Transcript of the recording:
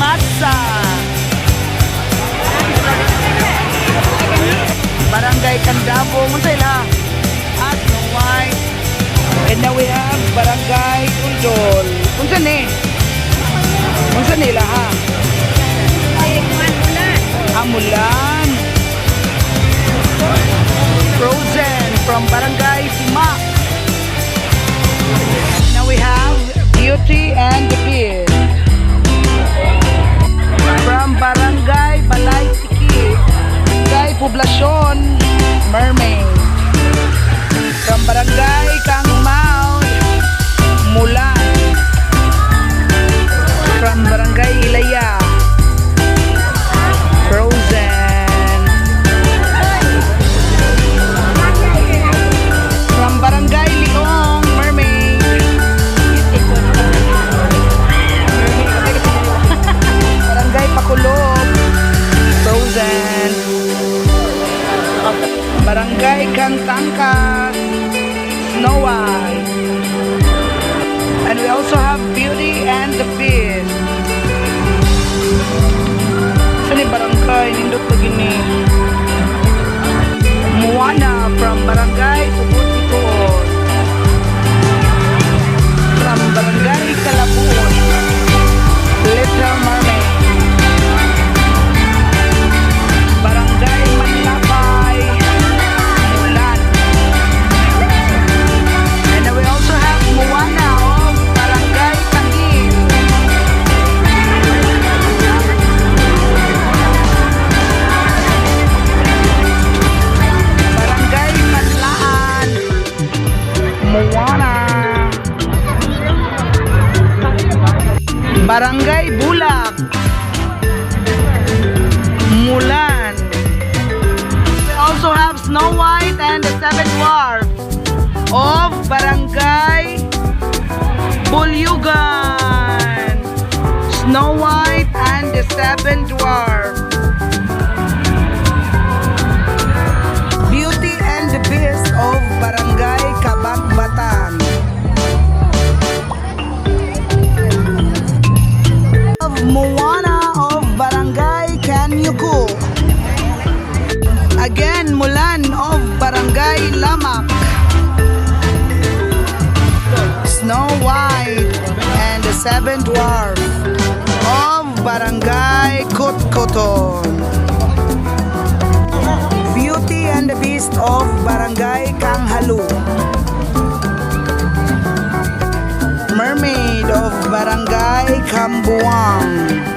Matza. Barangay Candabo, Muntayla. At Snow White. And now we have Barangay Uldol. Unsan ni? Unsan nila ha? Mulan. Frozen from Barangay Sima. Now we have Beauty and the Beast from Barangay Balay Siki. Barangay Poblacion Mermaid. From Barangay Kangmao Mulan. From Barangay Ilaya Frozen. From Barangay Leong Mermaid. Barangay Pakulog Frozen. Barangay Kantangka Snow White. And we also have Beauty and the Beast. Saan yung barangay? Nindot ko gini. Moana from Barangay Subot-Itoon. From Barangay Calabon. Little Mermaid. Barangay Manlapay. Mulan. And then we also have Moana of Barangay Tangil. Barangay Manlaan. Moana. Barangay Bulak. Mulan. We also have Snow White and the Seven Dwarfs of Barangay Bulyugan. Snow White and the Seven Dwarfs. Beauty and the Beast of Barangay Kabagbatan. Of Moana of Barangay Kanyuku. Again, Mulan of Barangay Lamak. Snow White and the Seven Dwarfs of Barangay Kutkoton. Beauty and the Beast of Barangay Kanghalu. Mermaid of Barangay Kambuang.